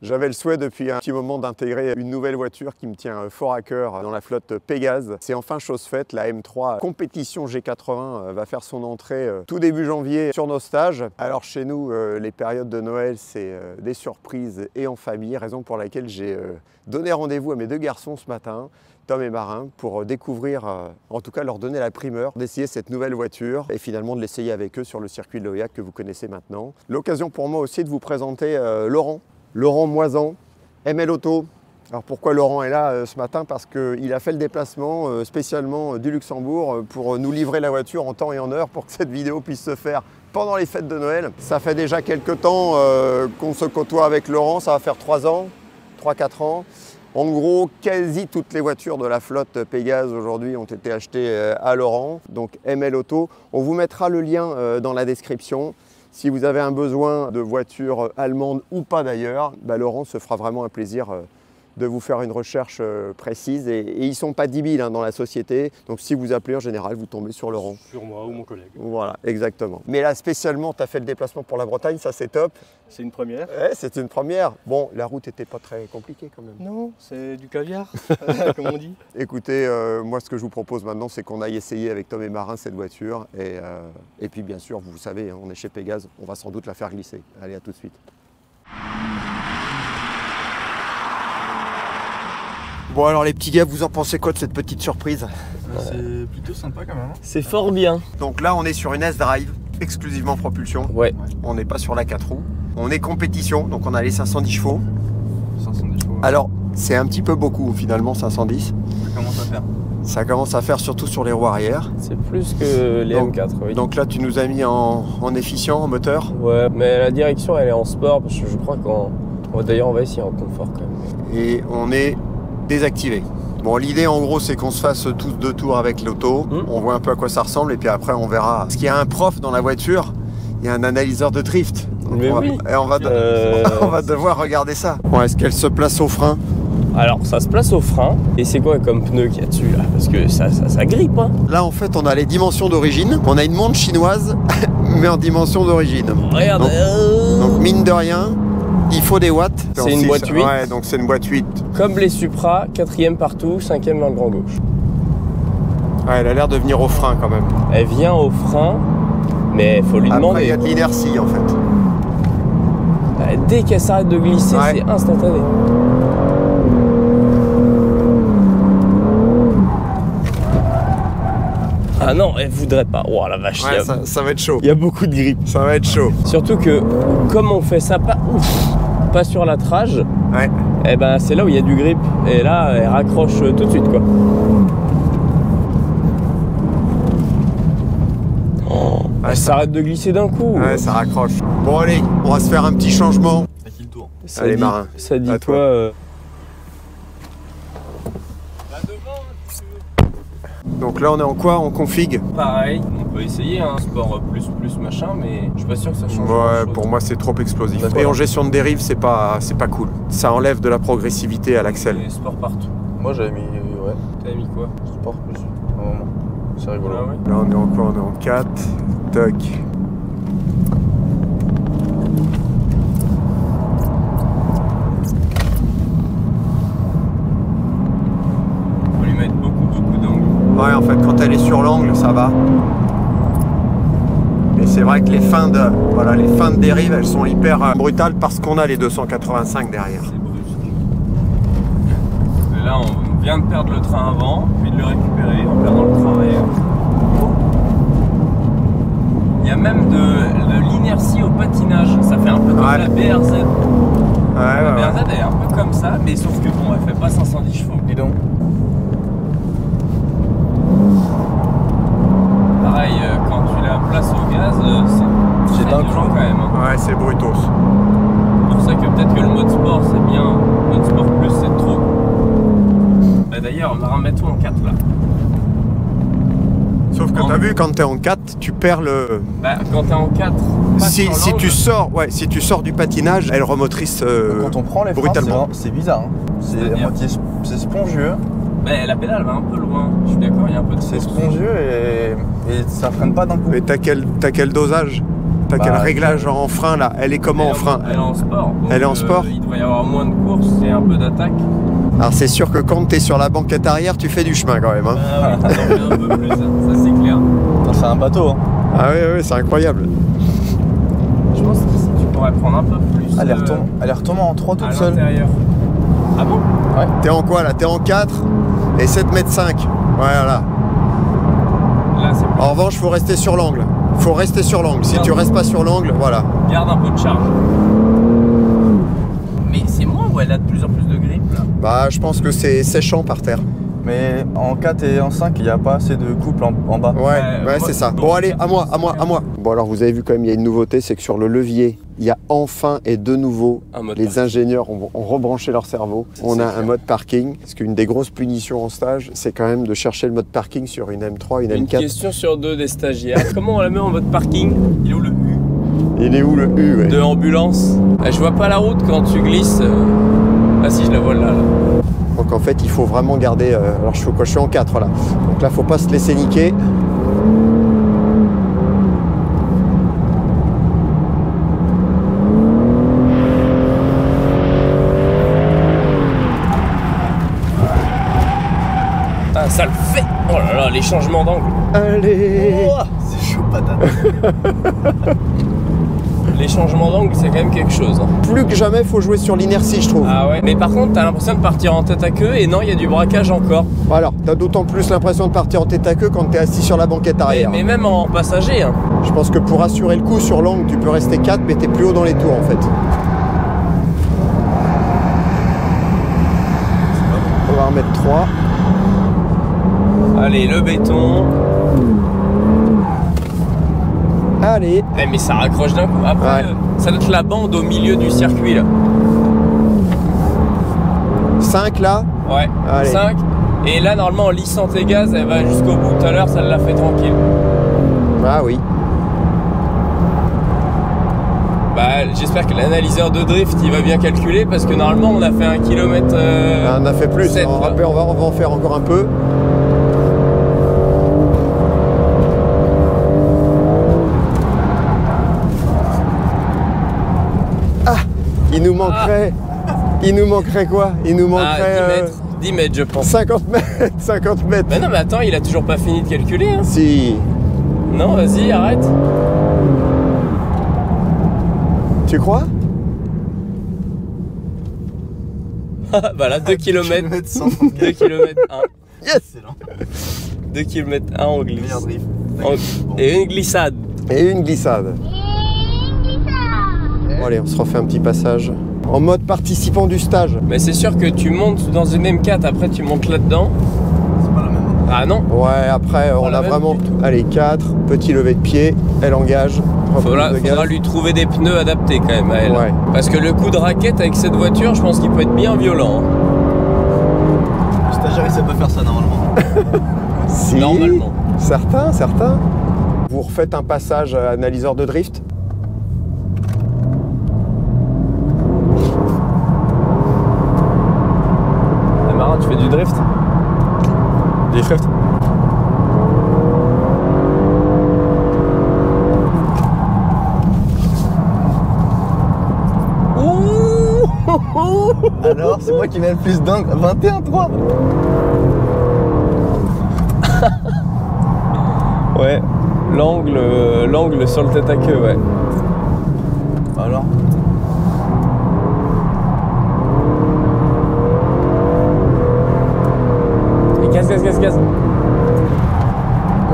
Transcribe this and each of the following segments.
J'avais le souhait depuis un petit moment d'intégrer une nouvelle voiture qui me tient fort à cœur dans la flotte Pégase. C'est enfin chose faite, la M3 Compétition G80 va faire son entrée tout début janvier sur nos stages. Alors chez nous, les périodes de Noël, c'est des surprises et en famille, raison pour laquelle j'ai donné rendez-vous à mes deux garçons ce matin, Tom et Marin, pour découvrir, en tout cas leur donner la primeur d'essayer cette nouvelle voiture et finalement de l'essayer avec eux sur le circuit de l'Aurillac que vous connaissez maintenant. L'occasion pour moi aussi de vous présenter Laurent Moisan, ML Auto. Alors pourquoi Laurent est là ce matin? Parce qu'il a fait le déplacement spécialement du Luxembourg pour nous livrer la voiture en temps et en heure pour que cette vidéo puisse se faire pendant les fêtes de Noël. Ça fait déjà quelques temps qu'on se côtoie avec Laurent, ça va faire 3 ans, 3-4 ans. En gros, quasi toutes les voitures de la flotte Pégase aujourd'hui ont été achetées à Laurent, donc ML Auto. On vous mettra le lien dans la description. Si vous avez un besoin de voiture allemande ou pas d'ailleurs, Laurent se fera vraiment un plaisir de vous faire une recherche précise. Et ils ne sont pas 10 000 dans la société, donc si vous appelez en général, vous tombez sur Laurent. Sur moi ou mon collègue. Voilà, exactement. Mais là, spécialement, tu as fait le déplacement pour la Bretagne, ça c'est top. C'est une première. Ouais, c'est une première. Bon, la route n'était pas très compliquée quand même. Non, c'est du caviar, comme on dit. Écoutez, moi ce que je vous propose maintenant, c'est qu'on aille essayer avec Tom et Marin cette voiture. Et puis bien sûr, vous savez, on est chez Pégase, on va sans doute la faire glisser. Allez, à tout de suite. Bon alors les petits gars, vous en pensez quoi de cette petite surprise? C'est plutôt sympa quand même. C'est fort bien. Donc là on est sur une S-Drive, exclusivement propulsion. Ouais. On n'est pas sur la 4 roues. On est compétition, donc on a les 510 chevaux. 510 chevaux. Alors c'est un petit peu beaucoup finalement 510. Ça commence à faire. Ça commence à faire surtout sur les roues arrière. C'est plus que les M4, oui. Donc là tu nous as mis en efficient, en moteur. Ouais, mais la direction elle est en sport, parce que je crois d'ailleurs on va essayer en confort quand même. Et on est désactivé. Bon, l'idée en gros c'est qu'on se fasse tous 2 tours avec l'auto, on voit un peu à quoi ça ressemble et puis après on verra. Parce qu'il y a un prof dans la voiture, il y a un analyseur de drift. Donc mais oui. On va devoir regarder ça. Bon, est-ce qu'elle se place au frein? Alors ça se place au frein, et c'est quoi comme pneu qu'il y a dessus là? Parce que ça grippe hein. Là en fait on a les dimensions d'origine, on a une montre chinoise mais en dimension d'origine. Regarde. Donc mine de rien, il faut des watts. C'est une boîte 8. Ouais, donc c'est une boîte 8. Comme les Supra, 4e partout, 5e dans le grand gauche. Ouais, elle a l'air de venir au frein quand même. Elle vient au frein, mais il faut lui demander. Après il y a de l'inertie en fait. Dès qu'elle s'arrête de glisser, c'est instantané. Ah non, elle voudrait pas. Oh la vache, ouais, ça va être chaud. Il y a beaucoup de grippe. Ça va être chaud. Surtout que, comme on fait ça pas sur la trage, ouais. Et ben c'est là où il y a du grip. Et là, elle raccroche tout de suite quoi. Oh, elle s'arrête de glisser d'un coup. Ouais, ça raccroche. Bon allez, on va se faire un petit changement. À qui le tour? Allez Marin. Ça dit à quoi toi. Donc là on est en quoi? En config? Pareil, on peut essayer un sport plus machin, mais je suis pas sûr que ça change. Ouais, pour moi c'est trop explosif. Et en gestion de dérive c'est pas cool. Ça enlève de la progressivité à l'axel. Sport partout. Moi j'avais mis ouais. T'avais mis quoi? Sport plus. C'est rigolo. Ah ouais. Là on est en quoi? On est en 4. Toc. Ouais, en fait, quand elle est sur l'angle, ça va. Mais c'est vrai que les fins de dérive, elles sont hyper brutales parce qu'on a les 285 derrière. C'est brusque. Et là, on vient de perdre le train avant, puis de le récupérer en perdant le train arrière. Il y a même de l'inertie au patinage. Ça fait un peu comme la BRZ. La BRZ est un peu comme ça, mais sauf que bon, elle fait pas 510 chevaux. Dis donc. Pareil, quand tu la places au gaz, c'est violent quand même. Ouais, c'est brutos. C'est pour ça que peut-être que le mode sport c'est bien, le mode sport plus c'est trop. Bah, d'ailleurs, on va remettre tout en 4 là. Sauf que t'as vu, quand t'es en 4, tu perds le... Bah, quand t'es en 4, si tu sors du patinage, elle remotrice quand on prend les freins, brutalement. C'est bizarre. Hein. C'est spongieux. Mais la pédale va un peu loin, je suis d'accord, il y a un peu de C'est spongieux et ça freine pas d'un coup. Mais t'as quel dosage? t'as Bah, quel réglage en frein là? Elle est comment en frein? Elle est en sport. Donc, Elle est en sport? Il devrait y avoir moins de courses et un peu d'attaque. Alors c'est sûr que quand t'es sur la banquette arrière, tu fais du chemin quand même. Hein. Ah oui, t'en fais un peu plus, ça c'est clair. C'est un bateau. Hein. Ah oui, c'est incroyable. Je pense qu'ici tu pourrais prendre un peu plus. Elle est retombée en 3 à toute seule. l'intérieur. Ah bon? T'es en quoi là? T'es en 4 et 7 mètres 5. Voilà. Là c'est plus. En revanche, faut rester sur l'angle. Faut rester sur l'angle. Si tu restes pas sur l'angle, voilà. Garde un peu de charge. Mais c'est moi ou elle a de plus en plus de grippe là? Bah, je pense que c'est séchant par terre. Mais en 4 et en 5, il n'y a pas assez de couple en bas. Ouais, moi, c'est ça. bon, Bon, allez, ça, à moi. c'est Bon, alors vous avez vu quand même, il y a une nouveauté, c'est que sur le levier, il y a enfin et de nouveau, Un mode les parking. ingénieurs ont rebranché leur cerveau. On a un mode parking. Parce qu'une des grosses punitions en stage, c'est quand même de chercher le mode parking sur une M3, une Une M4. question sur deux des stagiaires. Comment on la met en mode parking? Il est où le U Il est où le U ouais. de ambulance? Je vois pas la route quand tu glisses. Ah si, je la vois là. Donc en fait, il faut vraiment garder... alors je suis en 4 là. Donc là, faut pas se laisser niquer. Ah, ça le fait. Oh là là, les changements d'angle. Allez Oh, c'est chaud patate. Les changements d'angle, c'est quand même quelque chose. Hein. Plus que jamais, faut jouer sur l'inertie, je trouve. Ah ouais. Mais par contre, t'as l'impression de partir en tête à queue et non, il y a du braquage encore. Alors, t'as d'autant plus l'impression de partir en tête à queue quand t'es assis sur la banquette arrière. Mais même en passager. Hein. Je pense que pour assurer le coup sur l'angle, tu peux rester 4, mais t'es plus haut dans les tours en fait. On va remettre 3. Allez, le béton. Allez. Eh, mais ça raccroche d'un coup. Après, Ouais. ça doit être la bande au milieu du circuit là. 5 là. Ouais. Allez. 5. Et là, normalement, en lissant tes gaz, elle va jusqu'au bout. Tout à l'heure, ça l'a fait tranquille. Ah oui. Bah, j'espère que l'analyseur de drift, il va bien calculer parce que normalement, on a fait 1 km. On a fait plus. 7, on va en faire encore un peu. Ah, il nous manquerait. Il nous manquerait quoi? Il nous manquerait 10 mètres, je pense. 50 mètres. 50 mètres. Mais non, mais attends, il a toujours pas fini de calculer. Hein. Si. Non, vas-y, arrête. Tu crois? Voilà, 2 km. 2 km 1. Yes. Excellent. 2 km 1 en glisse. Meilleur drift. Bon. Et une glissade. Et une glissade. Bon, allez, on se refait un petit passage. En mode participant du stage. Mais c'est sûr que tu montes dans une M4, après tu montes là-dedans. C'est pas la même. Ah non, Ouais, après, on la a même vraiment... du tout. Allez, 4, petit lever de pied, elle engage. faudra lui trouver des pneus adaptés quand même à elle. Ouais. Parce que le coup de raquette avec cette voiture, je pense qu'il peut être bien violent. Hein. Le stagiaire, il sait pas faire ça normalement. Si. Normalement. Certains. Vous refaites un passage analyseur de drift. Marin, tu fais du drift? Du drift. Alors, c'est moi qui mets le plus d'angle. 21-3. Ouais. L'angle sur le tête à queue, ouais. Alors. Et gaz.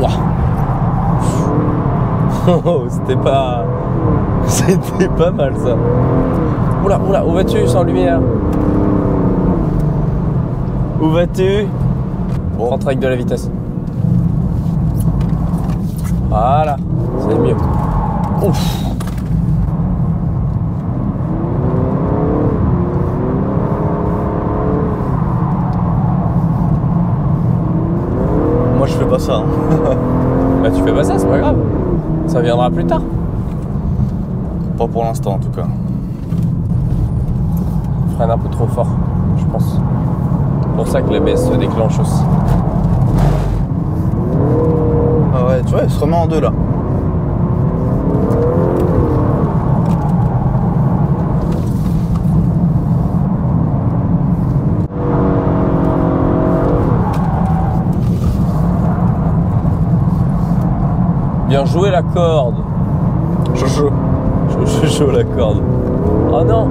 Ouah. Oh, c'était pas mal ça. Oula, où vas-tu sans lumière? Où vas-tu? Bon. Rentre avec de la vitesse. Voilà, c'est mieux. Ouf. Moi, je fais pas ça. Hein. Bah tu fais pas ça, c'est pas grave. Ça viendra plus tard. Pas pour l'instant, en tout cas. Freine un peu trop fort, je pense. C'est pour ça que l'ABS se déclenche aussi. Ah ouais, tu vois, il se remet en deux là. Bien joué la corde. Jojo. Jojo la corde. Oh non.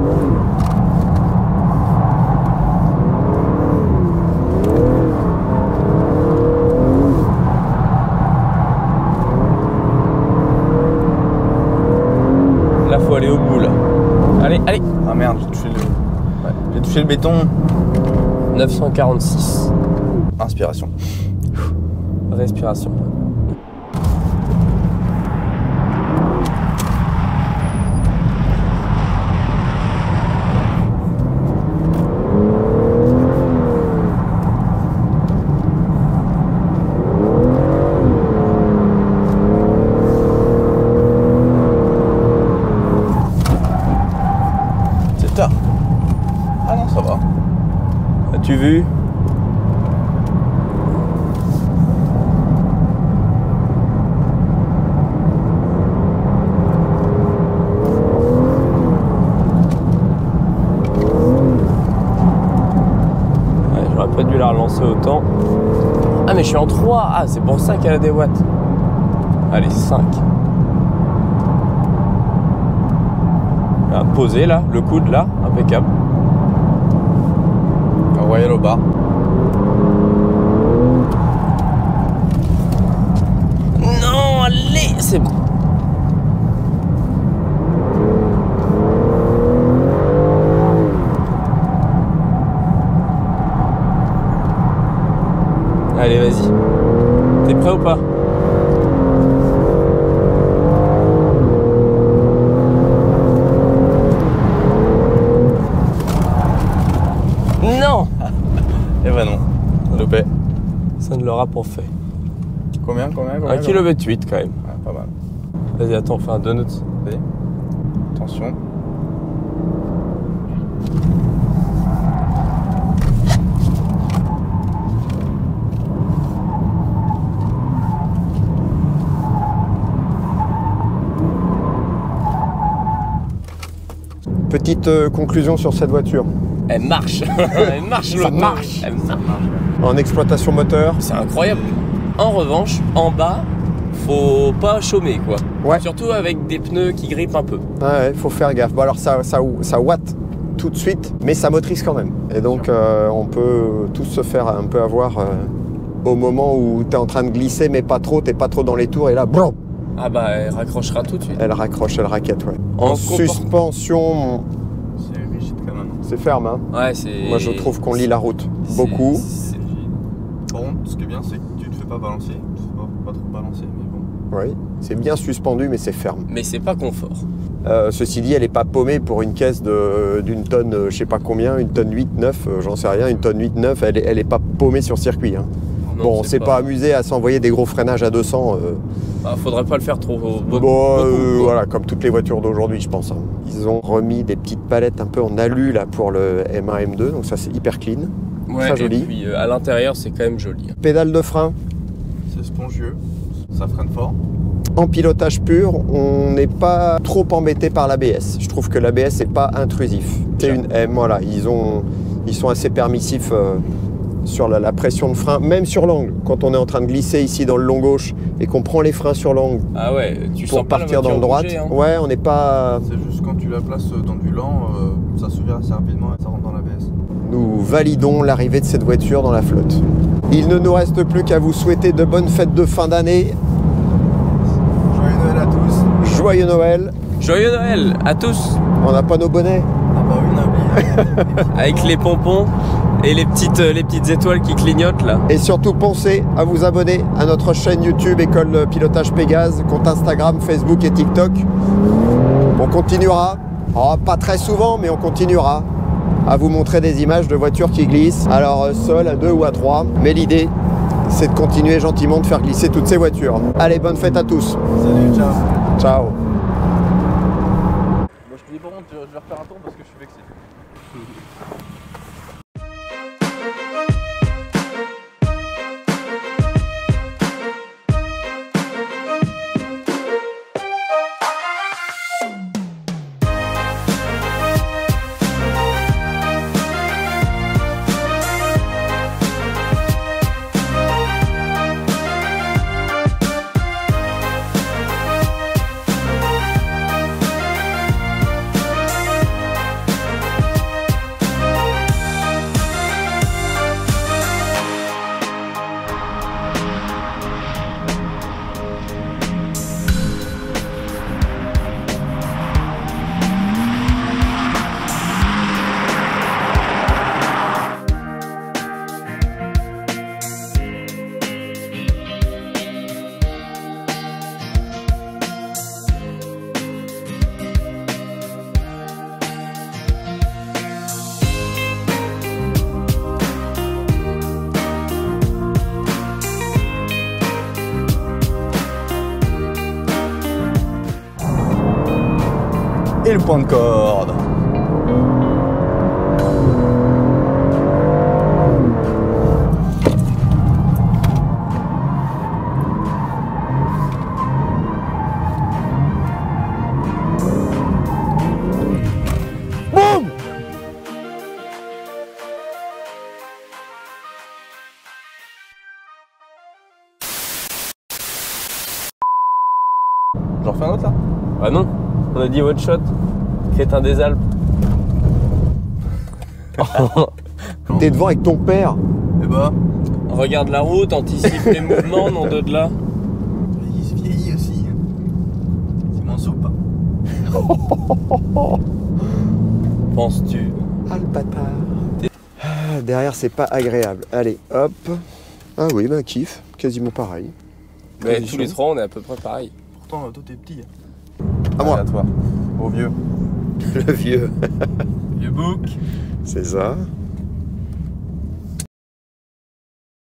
Là faut aller au bout là. Allez, allez. Ah merde, j'ai touché le béton. 946. Inspiration. Respiration. C'est tard. Ah non, ça va. As-tu vu? J'aurais pas dû la relancer autant. Ah mais je suis en 3. Ah c'est pour ça qu'elle a des watts. Allez 5. Posé là, le coude là, impeccable. Royal au bas. Non, allez, c'est bon. Allez, vas-y. T'es prêt ou pas? Non. Eh ben non, loupé. Ça ne l'aura pas fait. Combien 1 km 8 quand même. Ouais, pas mal. Vas-y, attends, on fait un donut. Allez. Attention. Petite conclusion sur cette voiture. Elle marche. Elle marche Ça l'auto. marche. Elle marche. En exploitation moteur, C'est incroyable. En revanche, en bas, faut pas chômer quoi. Ouais. Surtout avec des pneus qui grippent un peu. ouais, faut faire gaffe. Bon, alors ça watt tout de suite, mais ça motrice quand même. Et donc on peut tous se faire un peu avoir au moment où tu es en train de glisser, mais pas trop, t'es pas trop dans les tours, et là, brum, Ah bah elle raccrochera tout de suite. elle raccroche, elle raquette, ouais. En En suspension, C'est rigide quand même. c'est ferme, hein. Ouais, c'est. Moi je trouve qu'on lit la route c'est- beaucoup. c'est- Par contre, ce qui est bien, c'est que tu te fais pas balancer. Tu te fais pas trop balancer, mais bon. Oui, c'est bien suspendu, mais c'est ferme. Mais c'est pas confort. Ceci dit, elle n'est pas paumée pour une caisse d'une tonne, je sais pas combien, une tonne 8, 9, j'en sais rien, une tonne 8, 9, elle est pas paumée sur circuit, hein. Non, Bon, on s'est pas amusé à s'envoyer des gros freinages à 200. Ah, faudrait pas le faire trop. Bon, beaucoup, voilà, comme toutes les voitures d'aujourd'hui, je pense, hein. Ils ont remis des petites palettes un peu en alu là pour le M1, M2, donc ça c'est hyper clean. Ouais, très joli. Et puis à l'intérieur, c'est quand même joli. Pédale de frein, C'est spongieux, ça freine fort. en pilotage pur, on n'est pas trop embêté par l'ABS. Je trouve que l'ABS n'est pas intrusif. C'est une M, voilà, ils sont assez permissifs sur la pression de frein, même sur l'angle. Quand on est en train de glisser ici dans le long gauche et qu'on prend les freins sur l'angle Ah ouais, tu pour sens pas partir la dans le voiture droite, bouger, hein. ouais, on n'est pas... C'est juste quand tu la places dans du lent, ça se vire assez rapidement et ça rentre dans l'ABS. Nous validons l'arrivée de cette voiture dans la flotte. Il ne nous reste plus qu'à vous souhaiter de bonnes fêtes de fin d'année. Joyeux Noël à tous. Joyeux Noël. Joyeux Noël à tous. On n'a pas nos bonnets. Ah bah oui, on a oublié. Avec les pompons et les petites étoiles qui clignotent là. Et surtout, pensez à vous abonner à notre chaîne YouTube École Pilotage Pégase, compte Instagram, Facebook et TikTok. On continuera, pas très souvent, mais on continuera à vous montrer des images de voitures qui glissent. Alors seul, à 2 ou à 3. Mais l'idée, c'est de continuer gentiment de faire glisser toutes ces voitures. Allez, bonne fête à tous. Salut, ciao. Ciao. Bon, je te dis par contre, je vais refaire un tour parce que je suis vexé. Et le point de corde. Boum! J'en refais un autre là? Ah non, on a dit one shot. Crétin des Alpes. T'es devant avec ton père. Et bah, Regarde la route, anticipe les mouvements, non de là. il se vieillit aussi. C'est mon soupe. Penses-tu? Ah le bâtard. Ah, derrière c'est pas agréable. Allez, hop. Ah oui, bah kiff, quasiment pareil. Mais Position. tous les trois, on est à peu près pareil. Pourtant, toi t'es petit. À moi. Allez, à toi. Au vieux. Le vieux. Vieux bouc. C'est ça.